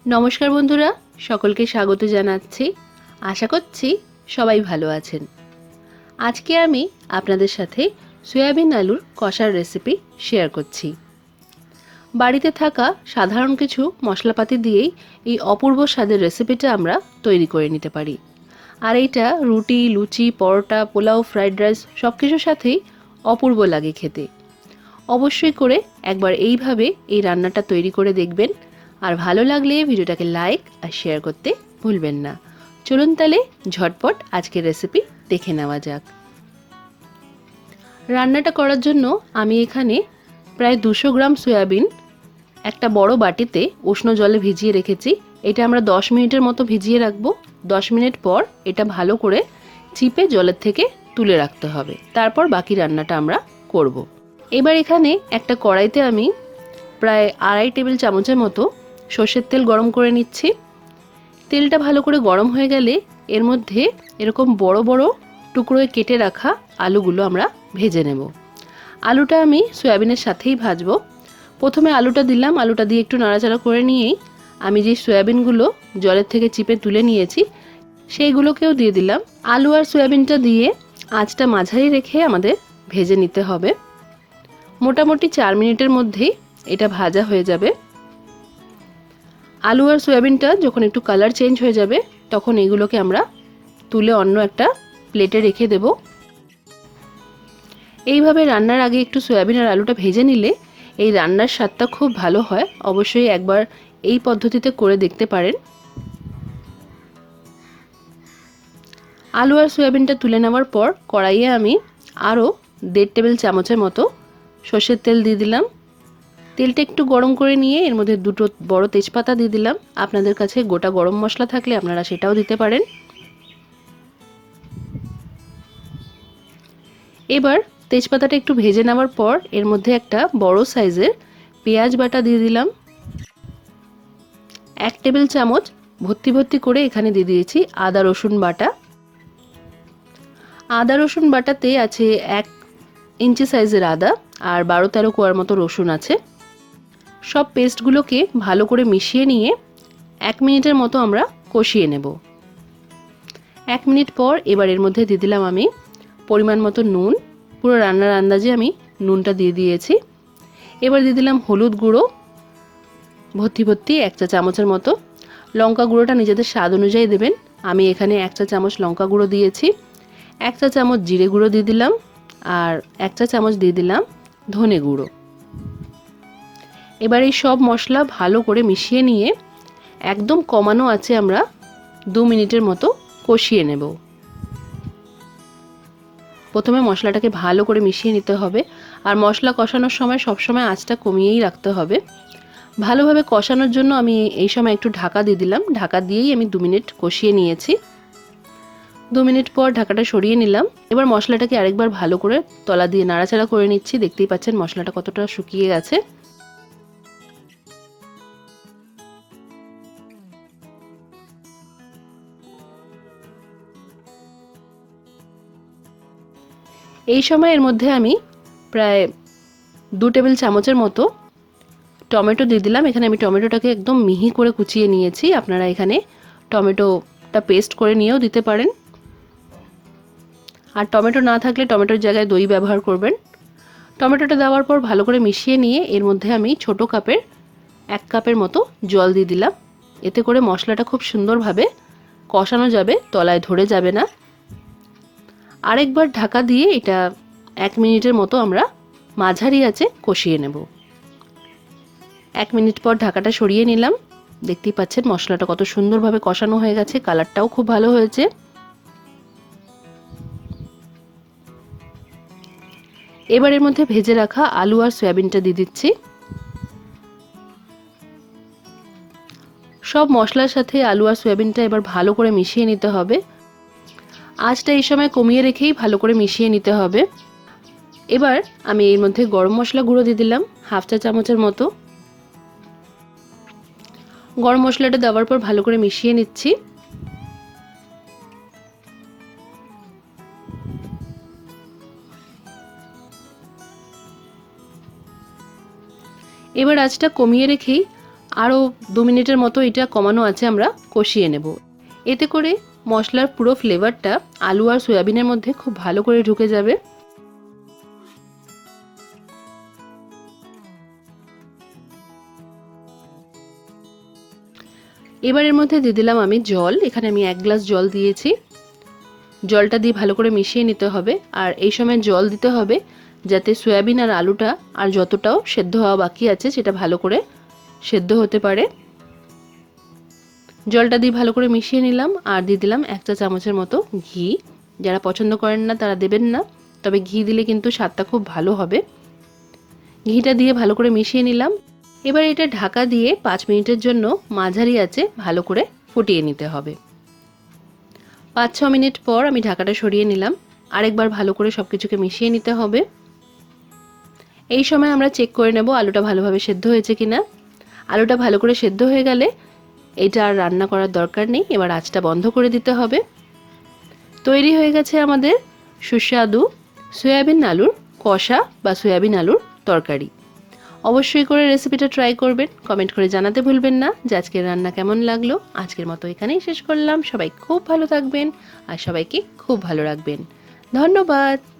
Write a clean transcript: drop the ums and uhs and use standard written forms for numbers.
নমস্কার বন্ধুরা, সকলকে স্বাগত জানাচ্ছি। আশা করছি সবাই ভালো আছেন। আজকে আমি আপনাদের সাথে সয়াবিন আলুর কষার রেসিপি শেয়ার করছি। বাড়িতে থাকা সাধারণ কিছু মশলাপাতি দিয়েই এই অপূর্ব স্বাদের রেসিপিটা আমরা তৈরি করে নিতে পারি। আর এইটা রুটি, লুচি, পরোটা, পোলাও, ফ্রাইড রাইস সব কিছুর সাথেই অপূর্ব লাগে খেতে। অবশ্যই করে একবার এইভাবে এই রান্নাটা তৈরি করে দেখবেন। আর ভালো লাগলে ভিডিওটাকে লাইক আর শেয়ার করতে ভুলবেন না। চলুন তাহলে ঝটপট আজকের রেসিপি দেখে নেওয়া যাক। রান্নাটা করার জন্য আমি এখানে প্রায় 200 গ্রাম সয়াবিন একটা বড় বাটিতে উষ্ণ জলে ভিজিয়ে রেখেছি। এটা আমরা 10 মিনিটের মতো ভিজিয়ে রাখবো। 10 মিনিট পর এটা ভালো করে চিপে জলের থেকে তুলে রাখতে হবে। তারপর বাকি রান্নাটা আমরা করব। এবার এখানে একটা কড়াইতে আমি প্রায় 2.5 টেবিল চামচের মতো সর্ষের তেল গরম করে নিচ্ছি। তেলটা ভালো করে গরম হয়ে গেলে এর মধ্যে এরকম বড় বড় টুকরোয় কেটে রাখা আলুগুলো আমরা ভেজে নেব। আলুটা আমি সয়াবিনের সাথেই ভাজবো। প্রথমে আলুটা দিলাম, আলুটা দিয়ে একটু নাড়াচাড়া করে নিয়েই আমি যে সয়াবিনগুলো জলের থেকে চিপে তুলে নিয়েছি সেইগুলোকেও দিয়ে দিলাম। আলু আর সয়াবিনটা দিয়ে আঁচটা মাঝারি রেখে আমাদের ভেজে নিতে হবে। মোটামুটি 4 মিনিটের মধ্যেই এটা ভাজা হয়ে যাবে। আলু আর সয়াবিনটা যখন একটু কালার চেঞ্জ হয়ে যাবে তখন এগুলোকে আমরা তুলে অন্য একটা প্লেটে রেখে দেব। এইভাবে রান্নার আগে একটু সয়াবিন আর আলুটা ভেজে নিলে এই রান্নার স্বাদটা খুব ভালো হয়। অবশ্যই একবার এই পদ্ধতিতে করে দেখতে পারেন। আলু আর সয়াবিনটা তুলে নেওয়ার পর কড়াইয়ে আমি আরও 1.5 টেবিল চামচের মতো সর্ষের তেল দিয়ে দিলাম। তেলটা একটু গরম করে নিয়ে এর মধ্যে 2 বড় তেজপাতা দিয়ে দিলাম। আপনাদের কাছে গোটা গরম মশলা থাকলে আপনারা সেটাও দিতে পারেন। এবার তেজপাতাটা একটু ভেজে নেওয়ার পর এর মধ্যে একটা বড় সাইজের পেঁয়াজ বাটা দিয়ে দিলাম। 1 টেবিল চামচ ভর্তি ভর্তি করে এখানে দিয়ে দিয়েছি আদা রসুন বাটা। আদা রসুন বাটাতে আছে 1 ইঞ্চি সাইজের আদা আর 12-13 কোয়ার মতো রসুন আছে। সব পেস্টগুলোকে ভালো করে মিশিয়ে নিয়ে 1 মিনিটের মতো আমরা কষিয়ে নেব। 1 মিনিট পর এবার এর মধ্যে দিয়ে দিলাম আমি পরিমাণ মতো নুন। পুরো রান্নার আন্দাজে আমি নুনটা দিয়ে দিয়েছি। এবার দিয়ে দিলাম হলুদ গুঁড়ো ভর্তি ভর্তি 1 চা চামচের মতো। লঙ্কা গুঁড়োটা নিজেদের স্বাদ অনুযায়ী দেবেন। আমি এখানে 1 চা চামচ লঙ্কা গুঁড়ো দিয়েছি। 1 চা চামচ জিরে গুঁড়ো দিয়ে দিলাম আর 1 চা চামচ দিয়ে দিলাম ধনে গুঁড়ো। এবার এই সব মশলা ভালো করে মিশিয়ে নিয়ে একদম কমানো আছে আমরা 2 মিনিটের মতো কষিয়ে নেব। প্রথমে মশলাটাকে ভালো করে মিশিয়ে নিতে হবে আর মশলা কষানোর সময় সবসময় আঁচটা কমিয়েই রাখতে হবে। ভালোভাবে কষানোর জন্য আমি এই সময় একটু ঢাকা দিয়ে দিলাম। ঢাকা দিয়েই আমি 2 মিনিট কষিয়ে নিয়েছি। 2 মিনিট পর ঢাকাটা সরিয়ে নিলাম। এবার মশলাটাকে আরেকবার ভালো করে তলা দিয়ে নাড়াচাড়া করে নিচ্ছি। দেখতেই পাচ্ছেন মশলাটা কতটা শুকিয়ে গেছে। এই সময় এর মধ্যে আমি প্রায় 2 টেবিল চামচের মতো টমেটো দিয়ে দিলাম। এখানে আমি টমেটোটাকে একদম মিহি করে কুচিয়ে নিয়েছি। আপনারা এখানে টমেটোটা পেস্ট করে নিয়েও দিতে পারেন। আর টমেটো না থাকলে টমেটোর জায়গায় দই ব্যবহার করবেন। টমেটোটা দেওয়ার পর ভালো করে মিশিয়ে নিয়ে এর মধ্যে আমি ছোট কাপের 1 কাপের মতো জল দিয়ে দিলাম। এতে করে মশলাটা খুব সুন্দরভাবে কষানো যাবে, তলায় ধরে যাবে না। আরেকবার ঢাকা দিয়ে এটা 1 মিনিটের মতো আমরা মাঝারি আঁচে কষিয়ে নেব। 1 মিনিট পর ঢাকাটা সরিয়ে নিলাম। দেখতেই পাচ্ছেন মশলাটা কত সুন্দরভাবে কষানো হয়ে গেছে, কালারটাও খুব ভালো হয়েছে। এবার এর মধ্যে ভেজে রাখা আলু আর সয়াবিনটা দিয়ে দিচ্ছি। সব মশলার সাথে আলু আর সয়াবিনটা এবার ভালো করে মিশিয়ে নিতে হবে। আঁচটা এই সময় কমিয়ে রেখেই ভালো করে মিশিয়ে নিতে হবে। এবার আমি এর মধ্যে গরম মশলা গুঁড়ো দিয়ে দিলাম 1/2 চা চামচের মতো। গরম মশলাটা দেওয়ার পর ভালো করে মিশিয়ে নিচ্ছি। এবার আঁচটা কমিয়ে রেখেই আরও 2 মিনিটের মতো এটা কমানো আছে, আমরা কষিয়ে নেব। এতে করে মশলার পুরো ফ্লেভারটা আলু আর সয়াবিনের মধ্যে খুব ভালো করে ঢুকে যাবে। এবার এর মধ্যে দিয়ে দিলাম আমি জল। এখানে আমি 1 গ্লাস জল দিয়েছি। জলটা দিয়ে ভালো করে মিশিয়ে নিতে হবে। আর এই সময় জল দিতে হবে যাতে সয়াবিন আর আলুটা আর যতটাও সেদ্ধ হওয়া বাকি আছে সেটা ভালো করে সেদ্ধ হতে পারে। জলটা দিয়ে ভালো করে মিশিয়ে নিলাম আর দিয়ে দিলাম 1 চা চামচের মতো ঘি। যারা পছন্দ করেন না তারা দেবেন না, তবে ঘি দিলে কিন্তু স্বাদটা খুব ভালো হবে। ঘিটা দিয়ে ভালো করে মিশিয়ে নিলাম। এবার এটা ঢাকা দিয়ে 5 মিনিটের জন্য মাঝারি আঁচে ভালো করে ফুটিয়ে নিতে হবে। 5-6 মিনিট পর আমি ঢাকাটা সরিয়ে নিলাম। আরেকবার ভালো করে সব কিছুকে মিশিয়ে নিতে হবে। এই সময় আমরা চেক করে নেব আলুটা ভালোভাবে সেদ্ধ হয়েছে কিনা। আলুটা ভালো করে সেদ্ধ হয়ে গেলে এটা আর রান্না করার দরকার নেই, এবার আঁচটা বন্ধ করে দিতে হবে। তৈরি হয়ে গেছে আমাদের সুস্বাদু সয়াবিন আলুর কষা বা সয়াবিন আলুর তরকারি। অবশ্যই করে রেসিপিটা ট্রাই করবেন, কমেন্ট করে জানাতে ভুলবেন না যে আজকের রান্না কেমন লাগলো। আজকের মতো এখানেই শেষ করলাম। সবাই খুব ভালো থাকবেন আর সবাইকে খুব ভালো রাখবেন। ধন্যবাদ।